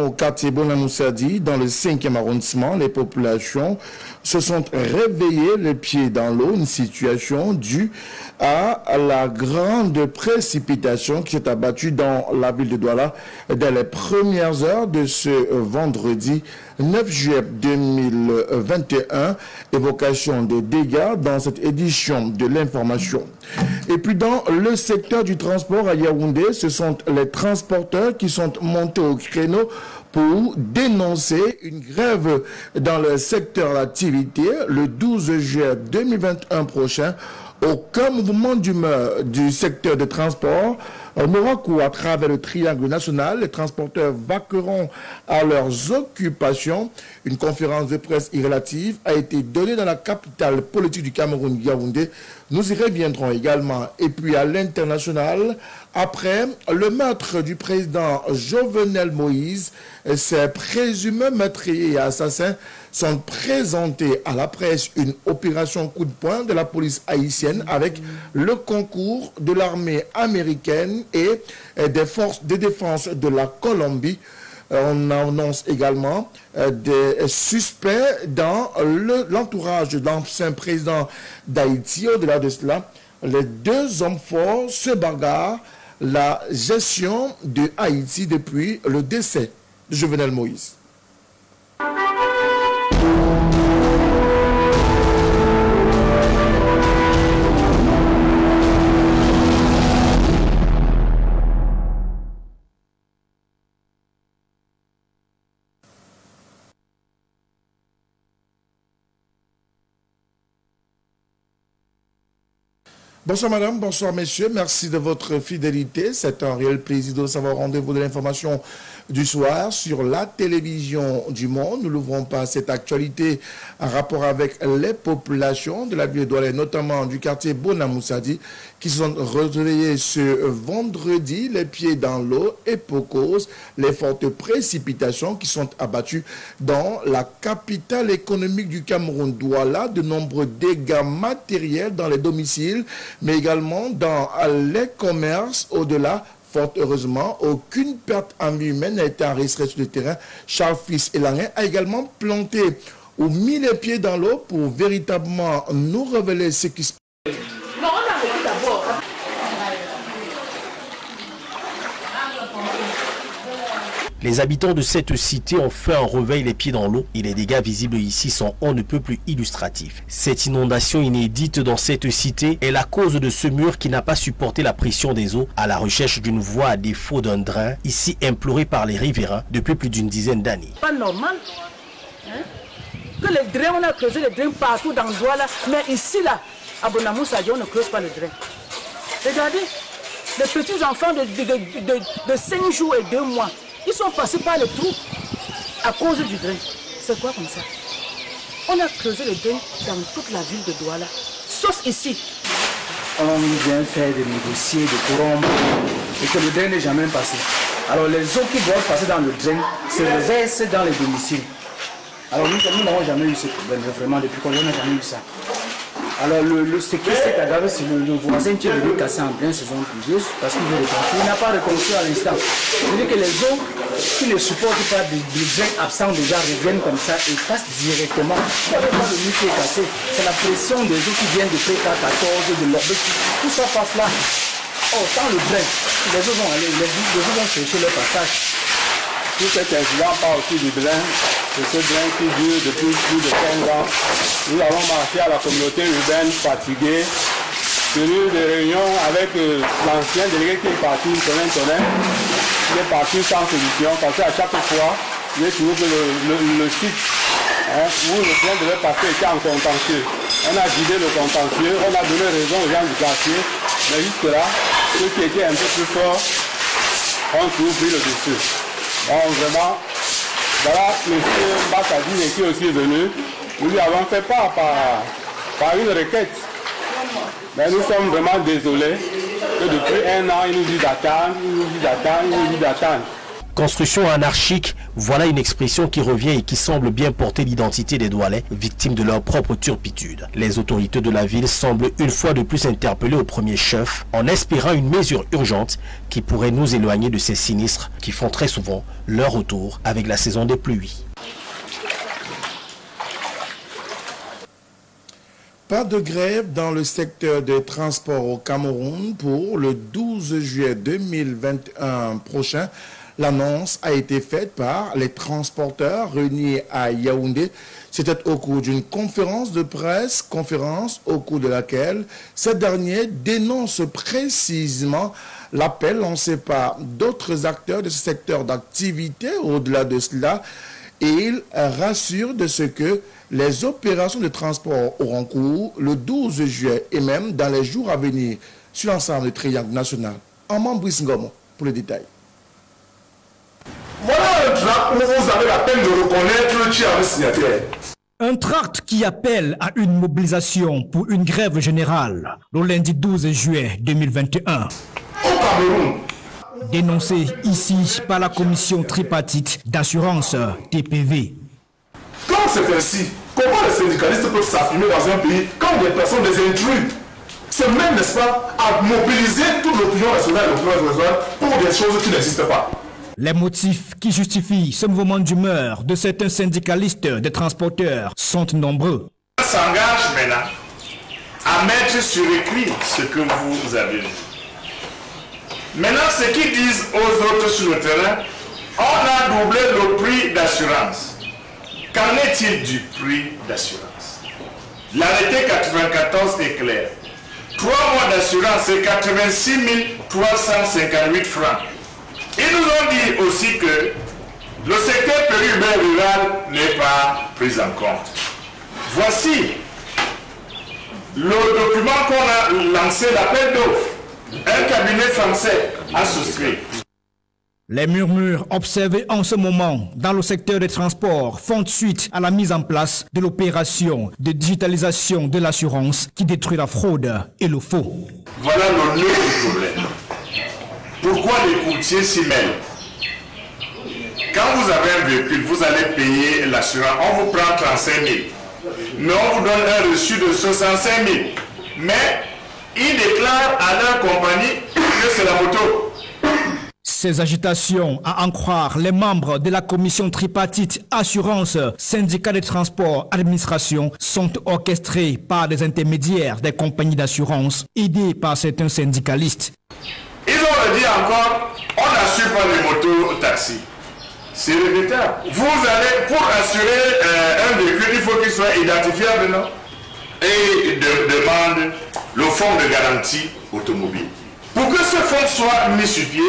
Au quartier Bonamoussadi, dans le 5e arrondissement, les populations se sont réveillées les pieds dans l'eau, une situation due à la grande précipitation qui s'est abattue dans la ville de Douala dès les premières heures de ce vendredi 9 juillet 2021. Évocation des dégâts dans cette édition de l'information. Et puis dans le secteur du transport à Yaoundé, ce sont les transporteurs qui sont montés au créneau pour dénoncer une grève dans le secteur d'activité le 12 juillet 2021 prochain. Aucun mouvement d'humeur du secteur de transport n'aura cours à travers le triangle national. Les transporteurs vaqueront à leurs occupations. Une conférence de presse irrélative a été donnée dans la capitale politique du Cameroun, Yaoundé. Nous y reviendrons également. Et puis à l'international, après le meurtre du président Jovenel Moïse, ses présumés meurtriers et assassins sont présentés à la presse une opération coup de poing de la police haïtienne avec le concours de l'armée américaine et des forces de défense de la Colombie. On annonce également des suspects dans l'entourage de l'ancien président d'Haïti. Au-delà de cela, les deux hommes forts se bagarrent la gestion de Haïti depuis le décès de Jovenel Moïse. Bonsoir madame, bonsoir messieurs, merci de votre fidélité. C'est un réel plaisir de savoir rendez-vous de l'information du soir sur la télévision du monde. Nous n'ouvrons pas cette actualité en rapport avec les populations de la ville de Douala, notamment du quartier Bonamoussadi, qui se sont réveillés ce vendredi, les pieds dans l'eau, et pour cause les fortes précipitations qui sont abattues dans la capitale économique du Cameroun, Douala. De nombreux dégâts matériels dans les domiciles, mais également dans les commerces. Au-delà, fort heureusement, aucune perte en vie humaine n'a été enregistrée sur le terrain. Charles Fils Elanguin a également planté ou mis les pieds dans l'eau pour véritablement nous révéler ce qui se passe. Les habitants de cette cité ont fait un réveil les pieds dans l'eau et les dégâts visibles ici sont on ne peut plus illustratifs. Cette inondation inédite dans cette cité est la cause de ce mur qui n'a pas supporté la pression des eaux à la recherche d'une voie à défaut d'un drain, ici imploré par les riverains depuis plus d'une dizaine d'années. Pas normal que les drains, on a creusé les drains partout dans Douala, mais ici là, à Bonamoussadi, on ne creuse pas les drains. Regardez, les petits enfants de 5 jours et 2 mois, ils sont passés par le trou à cause du drain. C'est quoi comme ça? On a creusé le drain dans toute la ville de Douala, sauf ici. On vient faire de négocier, de corrompre, et que le drain n'est jamais passé. Alors les eaux qui doivent passer dans le drain se reversent dans les domiciles. Alors nous n'avons jamais eu ce problème, vraiment, depuis qu'on n'a jamais eu ça. Alors ce qui s'est aggravé, c'est le voisin qui est venu casser en pleine saison pluvieuse parce qu'il veut reconstruire. Il n'a pas reconstruit à l'instant. C'est-à-dire que les eaux qui ne supportent pas des drains absents déjà reviennent comme ça et passent directement. Il n'y a pas de mur qui est cassé. C'est la pression des eaux qui viennent de P14, de l'Orbe. Tout ça passe là. Oh, sans le drain, les eaux vont aller, les eaux vont chercher leur passage. Tout cet incident part aussi du drain, c'est ce drain qui dure depuis plus de 15 ans. Nous avons marché à la communauté urbaine fatiguée, tenu des réunions avec l'ancien délégué qui est parti, Tonin, qui est parti sans solution, parce qu'à chaque fois, il est trouvé que le site où le drain devait passer était en contentieux. On a guidé le contentieux, on a donné raison aux gens du quartier, mais jusque-là, ceux qui étaient un peu plus forts ont toujours pris le dessus. Donc vraiment, voilà, M. Mbakadi qui est aussi venu. Nous lui avons fait part par une requête. Mais nous sommes vraiment désolés que depuis 1 an, il nous dit d'attendre, il nous dit d'attendre. Construction anarchique, voilà une expression qui revient et qui semble bien porter l'identité des Doualais, victimes de leur propre turpitude. Les autorités de la ville semblent une fois de plus interpeller au premier chef en espérant une mesure urgente qui pourrait nous éloigner de ces sinistres qui font très souvent leur retour avec la saison des pluies. Pas de grève dans le secteur des transports au Cameroun pour le 12 juillet 2021 prochain. L'annonce a été faite par les transporteurs réunis à Yaoundé. C'était au cours d'une conférence de presse, conférence au cours de laquelle ces derniers dénoncent précisément l'appel lancé par d'autres acteurs de ce secteur d'activité. Au-delà de cela, et ils rassurent de ce que les opérations de transport auront cours le 12 juillet et même dans les jours à venir sur l'ensemble du triangle national. En Brice Ngomo pour les détails. Voilà un tract où vous avez la peine de reconnaître qui a le signataire. Un tract qui appelle à une mobilisation pour une grève générale le lundi 12 juillet 2021. Au Cameroun. Dénoncé ici par la commission tripartite d'assurance TPV. Quand c'est ainsi, comment les syndicalistes peuvent s'affirmer dans un pays quand des personnes des intrus se mettent, n'est-ce pas, à mobiliser toute l'opinion nationale et l'opinion internationale pour des choses qui n'existent pas? Les motifs qui justifient ce mouvement d'humeur de certains syndicalistes des transporteurs sont nombreux. On s'engage maintenant à mettre sur écrit ce que vous avez dit. Maintenant, ce qu'ils disent aux autres sur le terrain, on a doublé le prix d'assurance. Qu'en est-il du prix d'assurance? L'arrêté 94 est clair. 3 mois d'assurance, c'est 86 358 francs. Ils nous ont dit aussi que le secteur périurbain rural n'est pas pris en compte. Voici le document qu'on a lancé, l'appel d'offres. Un cabinet français a souscrit. Les murmures observés en ce moment dans le secteur des transports font suite à la mise en place de l'opération de digitalisation de l'assurance qui détruit la fraude et le faux. Voilà le nœud du problème. Pourquoi les courtiers s'y mêlent? Quand vous avez un véhicule, vous allez payer l'assurance. On vous prend 35 000. Mais on vous donne un reçu de 65 000. Mais ils déclarent à leur compagnie que c'est la moto. Ces agitations, à en croire les membres de la commission tripartite assurance, syndicat des transports, administration, sont orchestrées par des intermédiaires des compagnies d'assurance, aidés par certains syndicalistes. Ils ont dit encore, on n'assure pas les motos taxis. C'est regrettable. Vous allez, pour assurer un véhicule, il faut qu'il soit identifiable, non? Et demande le fonds de garantie automobile. Pour que ce fonds soit mis sur pied,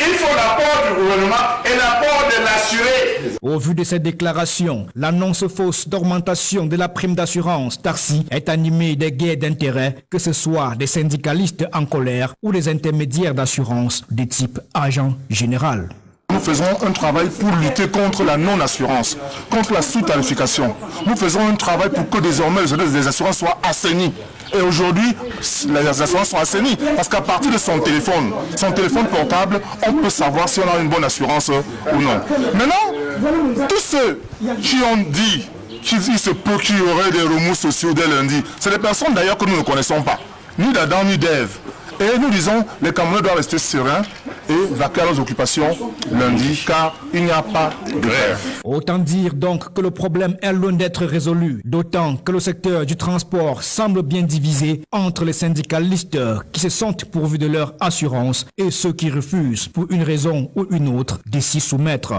il faut l'apport du gouvernement et l'apport de l'assuré. Au vu de ces déclarations, l'annonce fausse d'augmentation de la prime d'assurance taxi est animée des guerres d'intérêts, que ce soit des syndicalistes en colère ou des intermédiaires d'assurance de type agent général. Nous faisons un travail pour lutter contre la non-assurance, contre la sous-tarification. Nous faisons un travail pour que désormais les assurances soient assainies. Et aujourd'hui, les assurances sont assainies parce qu'à partir de son téléphone portable, on peut savoir si on a une bonne assurance ou non. Maintenant, tous ceux qui ont dit qu'il se peut qu'il y aurait des remous sociaux dès lundi, c'est des personnes d'ailleurs que nous ne connaissons pas, ni d'Adam ni d'Ève. Et nous disons, les Camerounais doivent rester sereins et vaquer à leurs occupations lundi, car il n'y a pas de grève. Autant dire donc que le problème est loin d'être résolu, d'autant que le secteur du transport semble bien divisé entre les syndicalistes qui se sentent pourvus de leur assurance et ceux qui refusent, pour une raison ou une autre, de s'y soumettre.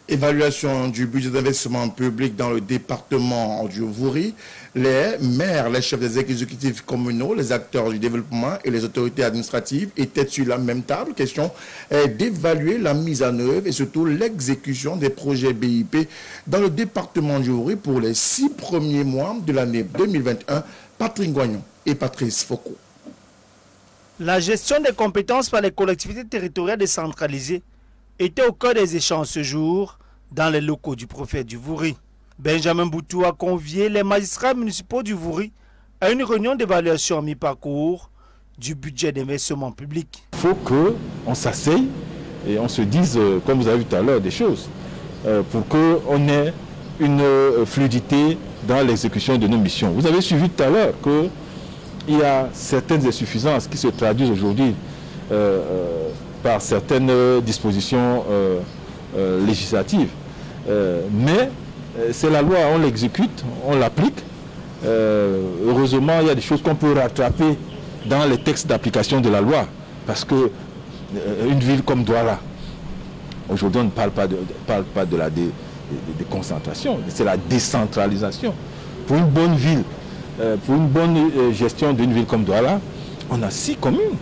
Évaluation du budget d'investissement public dans le département du Vouri. Les maires, les chefs des exécutifs communaux, les acteurs du développement et les autorités administratives étaient sur la même table. Question est d'évaluer la mise en œuvre et surtout l'exécution des projets BIP dans le département du Vouri pour les 6 premiers mois de l'année 2021. Patrick Goignon et Patrice Foucault. La gestion des compétences par les collectivités territoriales décentralisées était au cœur des échanges ce jour dans les locaux du prophète du Vouri. Benjamin Boutou a convié les magistrats municipaux du Vouri à une réunion d'évaluation à mi-parcours du budget d'investissement public. Il faut qu'on s'asseye et on se dise, comme vous avez vu tout à l'heure, des choses, pour qu'on ait une fluidité dans l'exécution de nos missions. Vous avez suivi tout à l'heure qu'il y a certaines insuffisances qui se traduisent aujourd'hui par certaines dispositions législatives. Mais c'est la loi, on l'exécute, on l'applique. Heureusement, il y a des choses qu'on peut rattraper dans les textes d'application de la loi. Parce que une ville comme Douala, aujourd'hui on ne parle pas de la déconcentration, c'est la décentralisation. Pour une bonne ville, pour une bonne gestion d'une ville comme Douala, on a 6 communes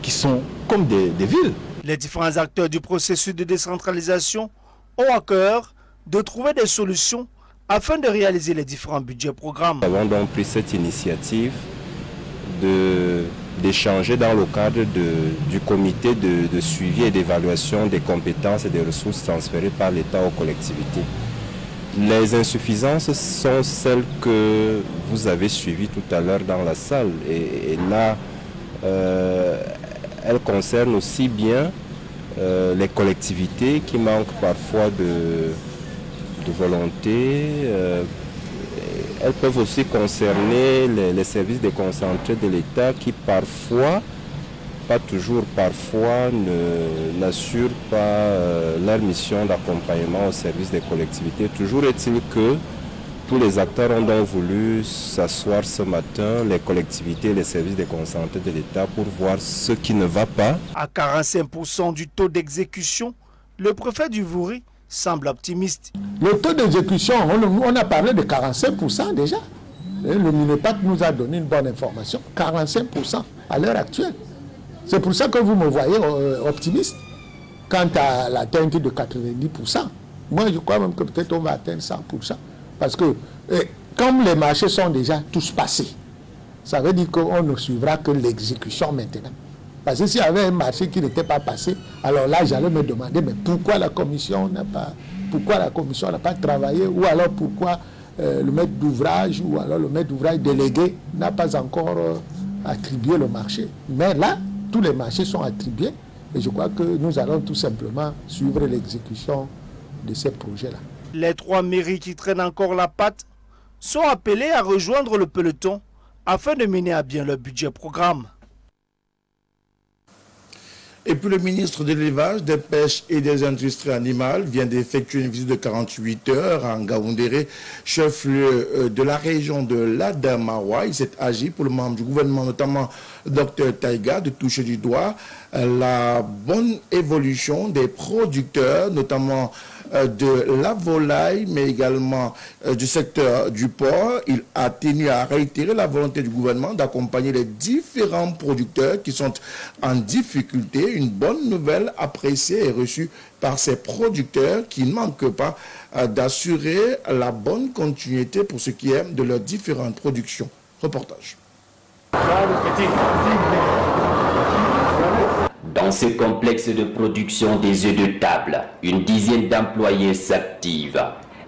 qui sont comme des villes. Les différents acteurs du processus de décentralisation ont à cœur de trouver des solutions afin de réaliser les différents budgets programmes. Nous avons donc pris cette initiative d'échanger dans le cadre du comité de suivi et d'évaluation des compétences et des ressources transférées par l'État aux collectivités. Les insuffisances sont celles que vous avez suivies tout à l'heure dans la salle. Et là, elles concernent aussi bien les collectivités qui manquent parfois de volonté. Elles peuvent aussi concerner les services déconcentrés de l'État qui parfois, pas toujours, parfois n'assurent pas leur mission d'accompagnement au service des collectivités. Toujours est-il que tous les acteurs ont donc voulu s'asseoir ce matin, les collectivités et les services déconcentrés de l'État, pour voir ce qui ne va pas. À 45% du taux d'exécution, le préfet du Vouri semble optimiste. Le taux d'exécution, on a parlé de 45% déjà. Et le MINEPAC nous a donné une bonne information. 45% à l'heure actuelle. C'est pour ça que vous me voyez optimiste quant à l'atteinte de 90%. Moi, je crois même que peut-être on va atteindre 100%. Parce que comme les marchés sont déjà tous passés, ça veut dire qu'on ne suivra que l'exécution maintenant. Parce que s'il y avait un marché qui n'était pas passé, alors là, j'allais me demander, mais pourquoi la commission n'a pas travaillé, ou alors pourquoi le maître d'ouvrage, ou alors le maître d'ouvrage délégué n'a pas encore attribué le marché. Mais là, tous les marchés sont attribués, et je crois que nous allons tout simplement suivre l'exécution de ces projets-là. Les 3 mairies qui traînent encore la patte sont appelées à rejoindre le peloton afin de mener à bien leur budget programme. Et puis le ministre de l'Élevage, des Pêches et des Industries animales vient d'effectuer une visite de 48 heures à Ngaoundéré, chef-lieu de la région de l'Adamawa. Il s'est agi pour le membre du gouvernement, notamment Dr Taïga, de toucher du doigt la bonne évolution des producteurs, notamment de la volaille, mais également du secteur du porc. Il a tenu à réitérer la volonté du gouvernement d'accompagner les différents producteurs qui sont en difficulté. Une bonne nouvelle appréciée et reçue par ces producteurs qui ne manquent pas d'assurer la bonne continuité pour ce qui est de leurs différentes productions. Reportage. Dans ce complexe de production des œufs de table, une dizaine d'employés s'activent.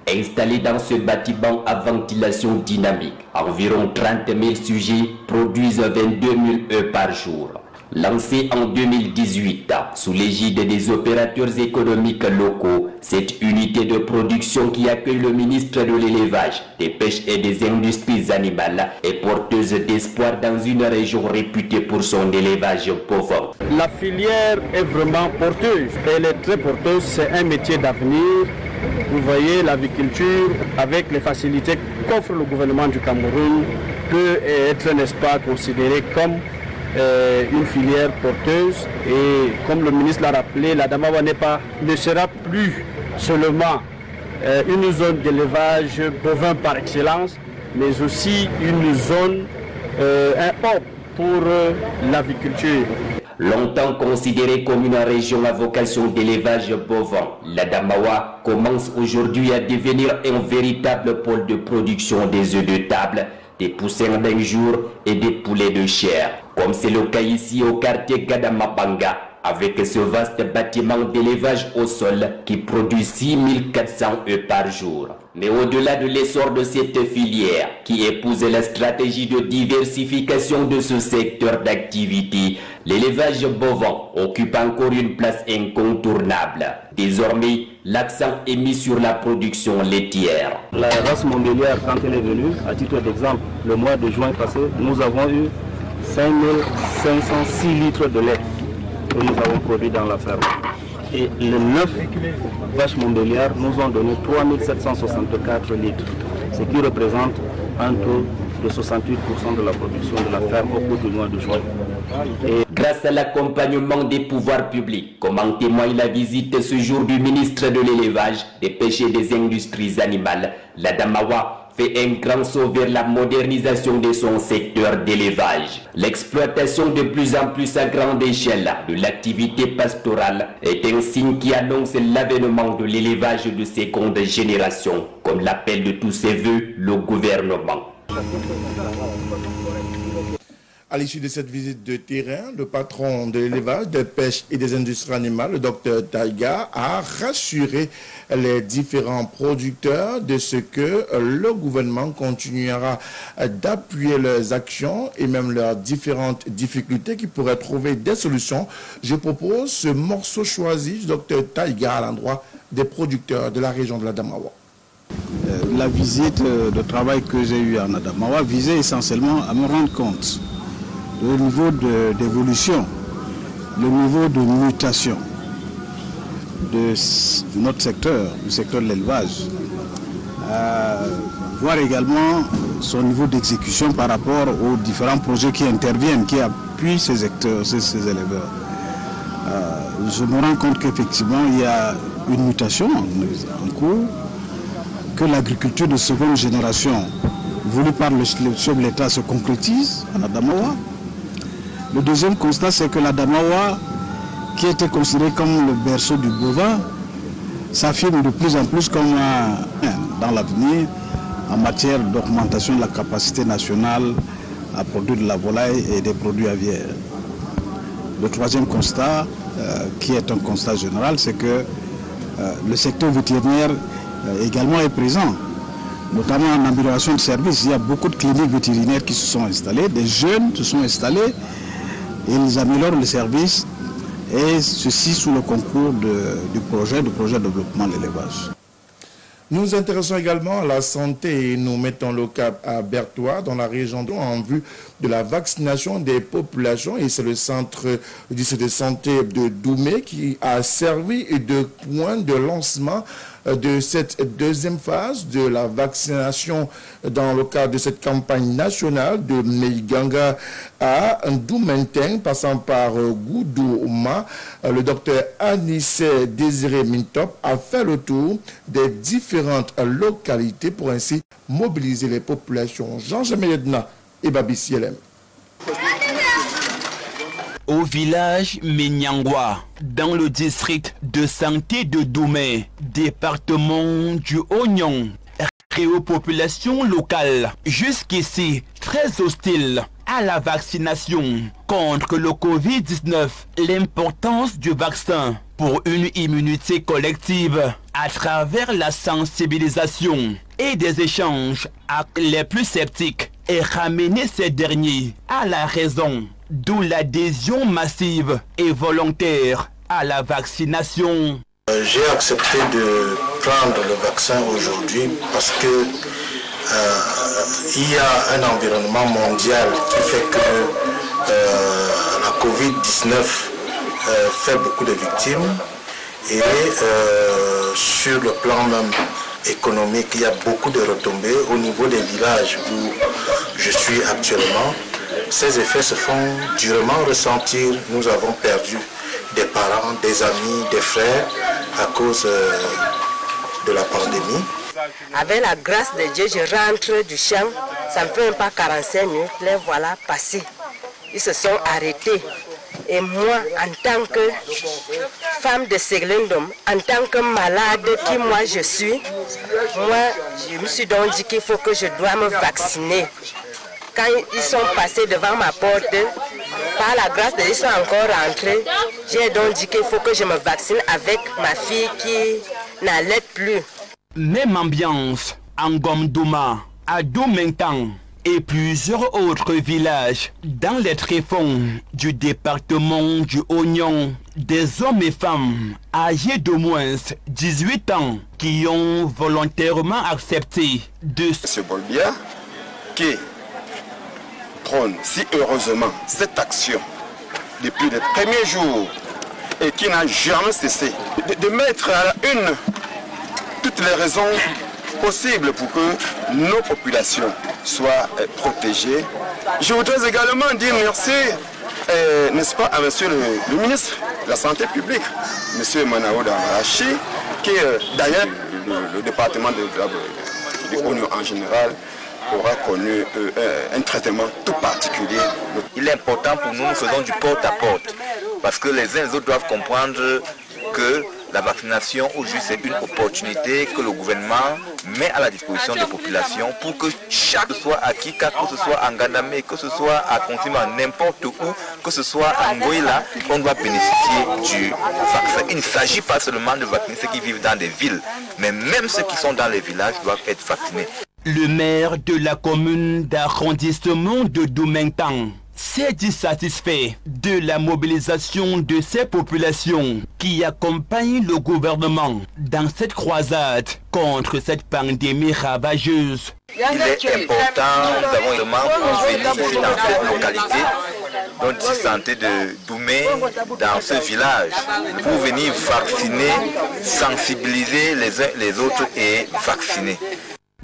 Installés dans ce bâtiment à ventilation dynamique, environ 30 000 sujets produisent 22 000 œufs par jour. Lancée en 2018 sous l'égide des opérateurs économiques locaux, cette unité de production qui accueille le ministre de l'Élevage, des Pêches et des Industries animales est porteuse d'espoir dans une région réputée pour son élevage bovin. La filière est vraiment porteuse, elle est très porteuse, c'est un métier d'avenir. Vous voyez, l'aviculture, avec les facilités qu'offre le gouvernement du Cameroun, peut être, n'est-ce pas, considérée comme une filière porteuse. Et comme le ministre l'a rappelé, l'Adamawa ne sera plus seulement une zone d'élevage bovin par excellence, mais aussi une zone, un hub pour l'aviculture. Longtemps considérée comme une région à vocation d'élevage bovin, l'Adamawa commence aujourd'hui à devenir un véritable pôle de production des œufs de table, des poussins d'un jour et des poulets de chair. Comme c'est le cas ici au quartier Gadamabanga, avec ce vaste bâtiment d'élevage au sol qui produit 6400 œufs par jour. Mais au-delà de l'essor de cette filière qui épouse la stratégie de diversification de ce secteur d'activité, l'élevage bovin occupe encore une place incontournable. Désormais, l'accent est mis sur la production laitière. La race montbéliard, quand elle est venue, à titre d'exemple, le mois de juin passé, nous avons eu 5506 litres de lait que nous avons produit dans la ferme. Et les 9 vaches montbéliard nous ont donné 3764 litres, ce qui représente un taux de 68% de la production de la ferme au cours du mois de juin. Grâce à l'accompagnement des pouvoirs publics, comme en témoigne la visite ce jour du ministre de l'Élevage, des Pêches et des Industries Animales, l'Adamawa fait un grand saut vers la modernisation de son secteur d'élevage. L'exploitation de plus en plus à grande échelle de l'activité pastorale est un signe qui annonce l'avènement de l'élevage de seconde génération, comme l'appelle de tous ses voeux le gouvernement. À l'issue de cette visite de terrain, le patron de l'élevage, des pêches et des industries animales, le Dr Taiga, a rassuré les différents producteurs de ce que le gouvernement continuera d'appuyer leurs actions et même leurs différentes difficultés qui pourraient trouver des solutions. Je propose ce morceau choisi du Dr Taiga à l'endroit des producteurs de la région de l'Adamawa. La visite de travail que j'ai eue en Adamawa visait essentiellement à me rendre compte le niveau d'évolution, le niveau de mutation de notre secteur, du secteur de l'élevage, voir également son niveau d'exécution par rapport aux différents projets qui interviennent, qui appuient ces acteurs, ces éleveurs. Je me rends compte qu'effectivement il y a une mutation en cours, que l'agriculture de seconde génération voulue par le chef de l'État se concrétise en Adamawa. Le deuxième constat, c'est que l'Adamawa, qui était considéré comme le berceau du bovin, s'affirme de plus en plus comme dans l'avenir en matière d'augmentation de la capacité nationale à produire de la volaille et des produits aviaires. Le troisième constat, qui est un constat général, c'est que le secteur vétérinaire également est présent, notamment en amélioration de services. Il y a beaucoup de cliniques vétérinaires qui se sont installées, des jeunes se sont installés et ils améliorent les services, et ceci sous le concours du projet de développement de l'élevage. Nous nous intéressons également à la santé et nous mettons le cap à Berthois, dans la région en vue de la vaccination des populations. Et c'est le centre de santé de Doumé qui a servi de point de lancement de cette deuxième phase de la vaccination dans le cadre de cette campagne nationale de Meiganga à Ndoumenteng, passant par Goudouma. Le docteur Anissé Désiré Mintop a fait le tour des différentes localités pour ainsi mobiliser les populations. Jean-Jamé Edna et Babi Sielem. Au village Menyangwa, dans le district de santé de Doumé, département du Oignon, et aux populations locales, jusqu'ici très hostiles à la vaccination contre le Covid-19, l'importance du vaccin pour une immunité collective à travers la sensibilisation et des échanges avec les plus sceptiques et ramener ces derniers à la raison, d'où l'adhésion massive et volontaire à la vaccination. J'ai accepté de prendre le vaccin aujourd'hui parce que il y a un environnement mondial qui fait que la Covid-19 fait beaucoup de victimes et sur le plan même économique, il y a beaucoup de retombées au niveau des villages où je suis actuellement. Ces effets se font durement ressentir. Nous avons perdu des parents, des amis, des frères à cause de la pandémie. Avec la grâce de Dieu, je rentre du champ, ça me fait un pas 45 minutes, les voilà passés. Ils se sont arrêtés. Et moi, en tant que femme de Seglendom, en tant que malade qui moi je suis, je me suis donc dit qu'il faut que je dois me vacciner. Quand ils sont passés devant ma porte, Par la grâce de Dieu, ils sont encore rentrés. J'ai donc dit qu'il faut que je me vaccine avec ma fille qui n'allait plus. Même ambiance en Ngomdouma, à Doumentan et plusieurs autres villages dans les tréfonds du département du Oignon. Des hommes et femmes âgés d'au moins 18 ans qui ont volontairement accepté de... M. Bolbia qui prône si heureusement cette action depuis les premiers jours et qui n'a jamais cessé de mettre à la une toutes les raisons possibles pour que nos populations soient protégées. Je voudrais également dire merci, n'est-ce pas, à monsieur le ministre de la Santé publique, monsieur Manaouda Marachi, qui d'ailleurs le département de l'Oignon en général aura connu un traitement tout particulier. Il est important pour nous, nous faisons du porte-à-porte, parce que les uns et les autres doivent comprendre que la vaccination aujourd'hui c'est une opportunité que le gouvernement met à la disposition des populations pour que chaque soit à Kika, que ce soit en Gandamé, que ce soit à Kontima, n'importe où, que ce soit à Ngoïla, on doit bénéficier du vaccin. Il ne s'agit pas seulement de vacciner ceux qui vivent dans des villes, mais même ceux qui sont dans les villages doivent être vaccinés. Le maire de la commune d'arrondissement de Doumentan s'est dit satisfait de la mobilisation de ces populations qui accompagnent le gouvernement dans cette croisade contre cette pandémie ravageuse. Il est important, nous avons également convenu ici dans cette localité, donc ici santé de Doumé, dans ce village, pour venir vacciner, sensibiliser les uns les autres et vacciner.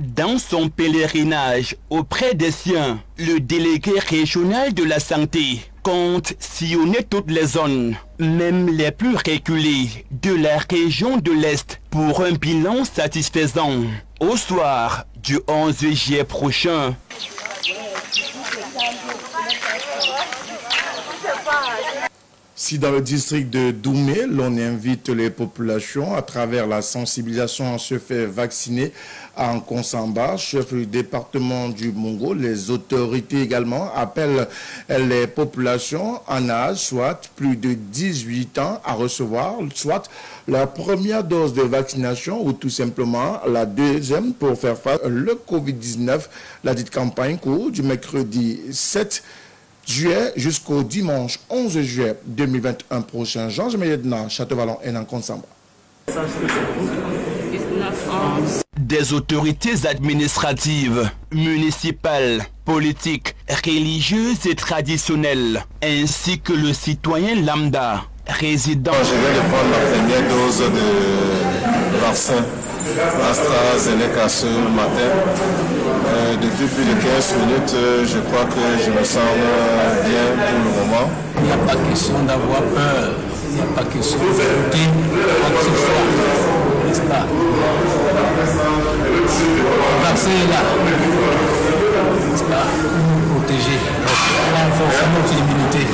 Dans son pèlerinage auprès des siens, le délégué régional de la santé compte sillonner toutes les zones, même les plus reculées de la région de l'Est, pour un bilan satisfaisant au soir du 11 juillet prochain. Si dans le district de Doumé, l'on invite les populations à travers la sensibilisation à se faire vacciner à Nkonsamba, chef du département du Mongo, les autorités également appellent les populations en âge, soit plus de 18 ans, à recevoir soit la première dose de vaccination ou tout simplement la deuxième pour faire face au Covid-19. La dite campagne court du mercredi 7 juillet jusqu'au dimanche 11 juillet 2021 prochain. Jean Médena, Château-Vallon et Nkonsamba. Des autorités administratives, municipales, politiques, religieuses et traditionnelles, ainsi que le citoyen lambda résident. Je viens de prendre la première dose de vaccin AstraZeneca ce matin. Depuis plus de 15 minutes, je crois que je me sens bien pour le moment. Il n'y a pas question d'avoir peur, il n'y a pas question de douter quoi que ce soit, n'est-ce pas? Le vaccin est là, n'est-ce pas, pour nous protéger, pour renforcer notre immunité.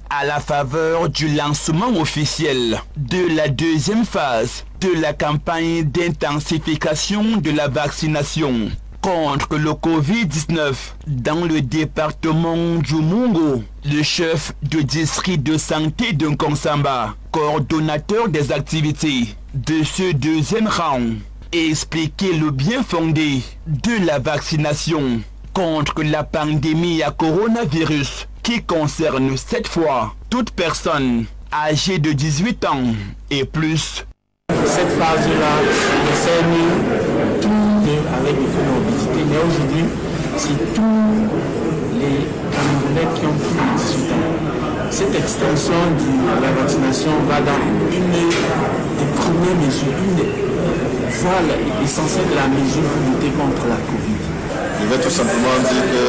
À la faveur du lancement officiel de la deuxième phase de la campagne d'intensification de la vaccination contre le Covid-19 dans le département du Mongo, le chef du district de santé de Nkonsamba, coordonnateur des activités de ce deuxième round, expliqué le bien fondé de la vaccination contre la pandémie à coronavirus qui concerne cette fois toute personne âgée de 18 ans et plus. Cette phase-là concerne tout avec des comorbidités, mais aujourd'hui, c'est tous les Camerounais qui ont plus de 18 ans. Cette extension de la vaccination va dans une des premières mesures, une des voiles essentielles de la mesure pour lutter contre la Covid. Je vais tout simplement dire que,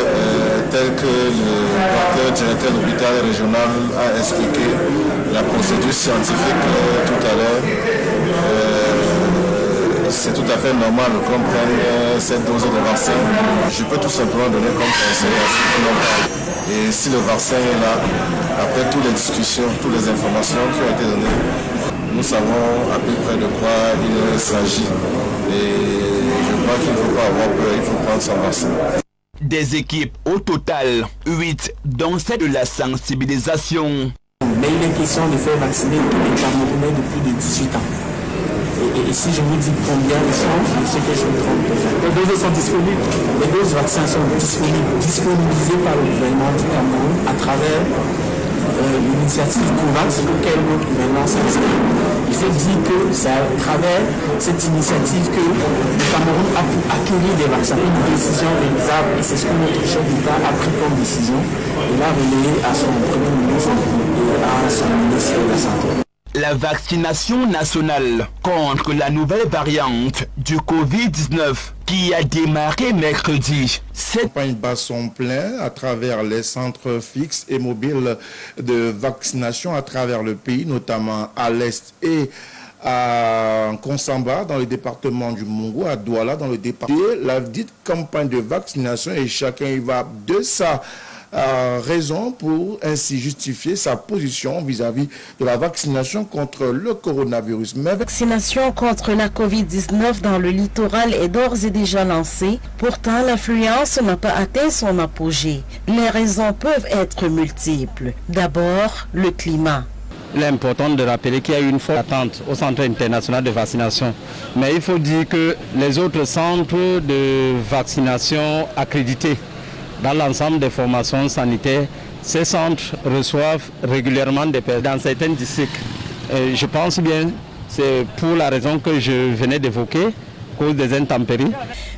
tel que le docteur directeur de l'hôpital régional a expliqué la procédure scientifique tout à l'heure, c'est tout à fait normal qu'on prenne cette dose de vaccin. Je peux tout simplement donner comme conseil à ceux qui n'ont pas. Et si le vaccin est là, après toutes les discussions, toutes les informations qui ont été données, nous savons à peu près de quoi il s'agit. Et je crois qu'il ne faut pas avoir peur, il faut prendre son vaccin. Des équipes au total, 8, dont celle de la sensibilisation. Mais il est question de faire vacciner tous les Camerounais de plus de 18 ans. Et si je vous dis combien ils sont, je sais que je me trompe déjà. Les doses sont disponibles. Les doses vaccins sont disponibilisées par le gouvernement du Cameroun à travers l'initiative COVAX, auquel le gouvernement s'inscrit. Il faut dire que c'est à travers cette initiative que le Cameroun a pu acquérir des vaccins. Une décision réalisable, et c'est ce que notre chef d'État a pris comme décision. Il a relayé à son premier ministre et à son ministre de la Santé. La vaccination nationale contre la nouvelle variante du Covid-19 qui a démarré mercredi. Cette campagne bat son plein à travers les centres fixes et mobiles de vaccination à travers le pays, notamment à l'Est et à Konsamba dans le département du Mongo, à Douala dans le département. La dite campagne de vaccination et chacun y va de sa raison pour ainsi justifier sa position vis-à-vis de la vaccination contre le coronavirus. Mais vaccination contre la Covid-19 dans le littoral est d'ores et déjà lancée. Pourtant, l'affluence n'a pas atteint son apogée. Les raisons peuvent être multiples. D'abord, le climat. Il est important de rappeler qu'il y a eu une forte attente au Centre international de vaccination. Mais il faut dire que les autres centres de vaccination accrédités dans l'ensemble des formations sanitaires, ces centres reçoivent régulièrement des personnes dans certains districts. Je pense bien, c'est pour la raison que je venais d'évoquer, à cause des intempéries.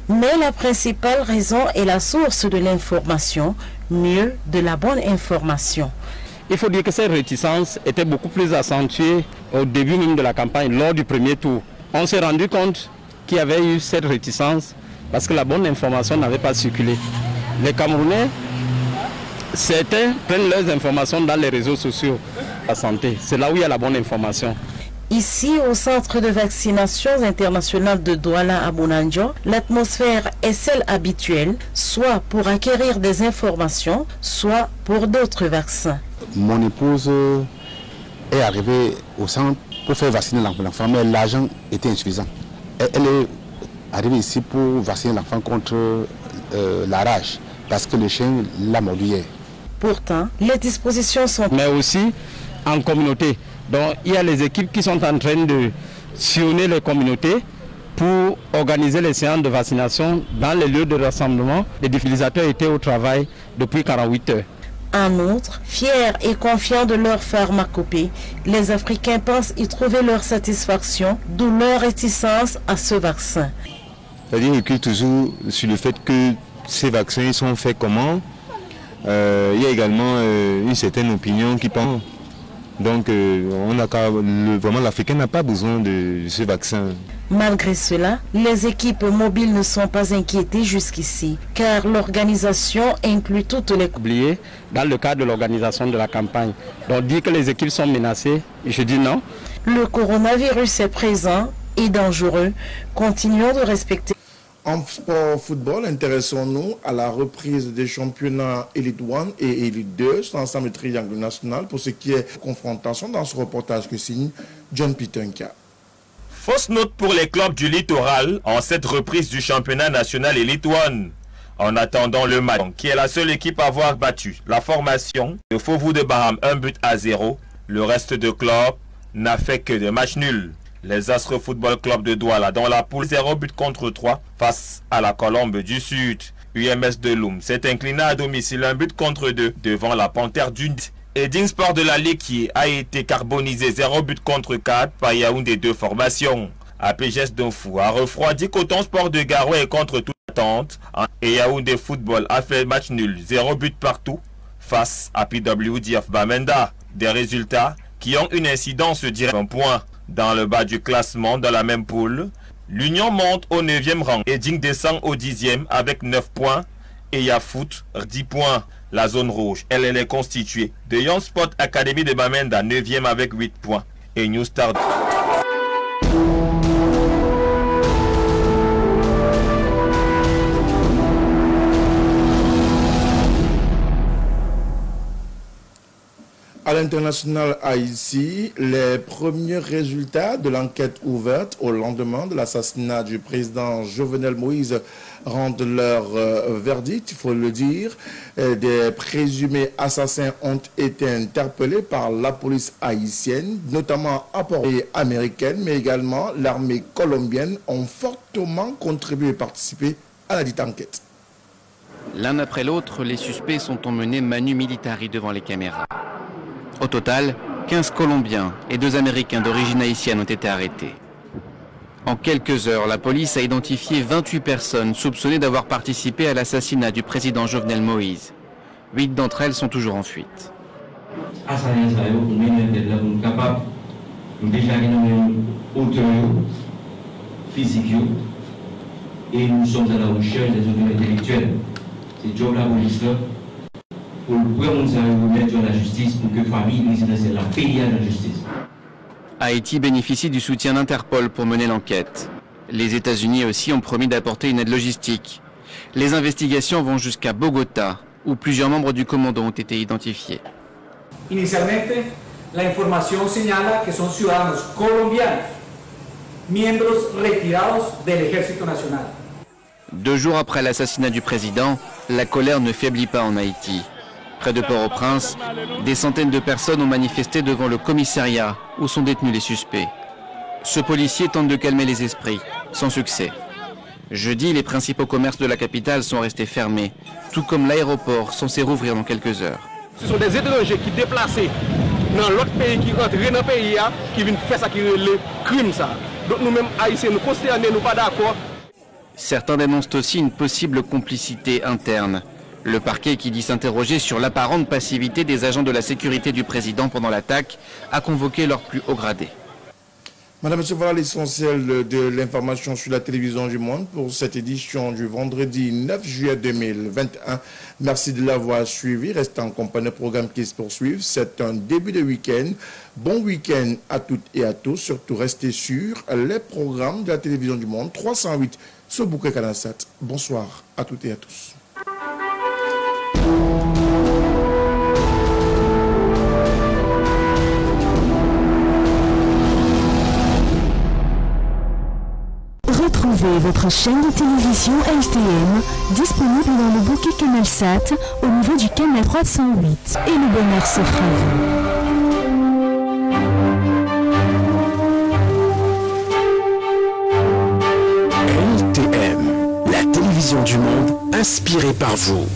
Mais la principale raison est la source de l'information, mieux de la bonne information. Il faut dire que cette réticence était beaucoup plus accentuée au début même de la campagne, lors du premier tour. On s'est rendu compte qu'il y avait eu cette réticence parce que la bonne information n'avait pas circulé. Les Camerounais, certains prennent leurs informations dans les réseaux sociaux. La santé, c'est là où il y a la bonne information. Ici, au centre de vaccination international de Douala à Bonanjo, l'atmosphère est celle habituelle, soit pour acquérir des informations, soit pour d'autres vaccins. Mon épouse est arrivée au centre pour faire vacciner l'enfant, mais l'argent était insuffisant. Elle est arrivée ici pour vacciner l'enfant contre la rage, parce que le chien l'a mordu hier. Pourtant, les dispositions sont... Mais aussi en communauté. Donc il y a les équipes qui sont en train de sillonner les communautés pour organiser les séances de vaccination dans les lieux de rassemblement. Les défilisateurs étaient au travail depuis 48 heures. En outre, fiers et confiants de leur pharmacopée, les Africains pensent y trouver leur satisfaction, d'où leur réticence à ce vaccin. C'est-à-dire qu'il recule toujours sur le fait que ces vaccins sont faits comment. Il y a également une certaine opinion qui pense. Donc vraiment l'Africain n'a pas besoin de ce vaccin. Malgré cela, les équipes mobiles ne sont pas inquiétées jusqu'ici, car l'organisation inclut toutes les... Oublié dans le cadre de l'organisation de la campagne. Donc dire que les équipes sont menacées, je dis non. Le coronavirus est présent et dangereux. Continuons de respecter... En sport football, intéressons-nous à la reprise des championnats Elite 1 et Elite 2 sur l'ensemble du triangle national pour ce qui est confrontation dans ce reportage que signe John Pitonka. Fausse note pour les clubs du littoral en cette reprise du championnat national Elite 1. En attendant le match, qui est la seule équipe à avoir battu la formation de Fauveau de Baham 1-0, le reste de clubs n'a fait que des matchs nuls. Les Astres Football Club de Douala dans la poule 0-3 face à la Colombe du Sud. UMS de Loum s'est incliné à domicile 1-2 devant la Panthère du Nid. Et Sport de la Liquier a été carbonisé 0-4 par Yaoundé 2 formations. APGS Donfou a refroidi Coton Sport de Garoué contre toute attente. Et Yaoundé Football a fait match nul 0 but partout face à PWDF Bamenda. Des résultats qui ont une incidence directe. Un point. Dans le bas du classement, dans la même poule, l'Union monte au 9e rang et Ding descend au 10e avec 9 points et Yafoot 10 points. La zone rouge, elle est constituée de Young Sport Academy de Bamenda 9e avec 8 points et New Star. À l'international Haïti, les premiers résultats de l'enquête ouverte au lendemain de l'assassinat du président Jovenel Moïse rendent leur verdict, il faut le dire. Des présumés assassins ont été interpellés par la police haïtienne, notamment et américaine, mais également l'armée colombienne ont fortement contribué et participé à la dite enquête. L'un après l'autre, les suspects sont emmenés manu militari devant les caméras. Au total, 15 Colombiens et 2 Américains d'origine haïtienne ont été arrêtés. En quelques heures, la police a identifié 28 personnes soupçonnées d'avoir participé à l'assassinat du président Jovenel Moïse. 8 d'entre elles sont toujours en fuite. Et nous sommes à la recherche des auteurs intellectuels. C'est job la police là pour le remettre à la justice pour que la famille résidentielle la paye à la justice. Haïti bénéficie du soutien d'Interpol pour mener l'enquête. Les États-Unis aussi ont promis d'apporter une aide logistique. Les investigations vont jusqu'à Bogota, où plusieurs membres du commando ont été identifiés. Inicialmente, la información señala que son ciudadanos colombianos, miembros retirados del Ejército Nacional. 2 jours après l'assassinat du président, la colère ne faiblit pas en Haïti. Près de Port-au-Prince, des centaines de personnes ont manifesté devant le commissariat où sont détenus les suspects. Ce policier tente de calmer les esprits, sans succès. Jeudi, les principaux commerces de la capitale sont restés fermés, tout comme l'aéroport censé rouvrir dans quelques heures. Ce sont des étrangers qui déplacés dans l'autre pays, qui rentrent dans le pays, qui viennent faire ça, qui le crime ça. Donc nous-mêmes, Haïtiens, nous consternons, nous pas d'accord. Certains dénoncent aussi une possible complicité interne. Le parquet, qui dit s'interroger sur l'apparente passivité des agents de la sécurité du président pendant l'attaque, a convoqué leurs plus hauts gradés. Madame, Monsieur, voilà l'essentiel de l'information sur la télévision du monde pour cette édition du vendredi 9 juillet 2021. Merci de l'avoir suivi. Restez en compagnie de programmes qui se poursuivent. C'est un début de week-end. Bon week-end à toutes et à tous. Surtout, restez sur les programmes de la télévision du monde. 308 sur Bouquet Canal 7. Bonsoir à toutes et à tous. Retrouvez votre chaîne de télévision LTM disponible dans le bouquet Canal Sat au niveau du canal 308 et le bonheur s'offre à vous. LTM, la télévision du monde inspirée par vous.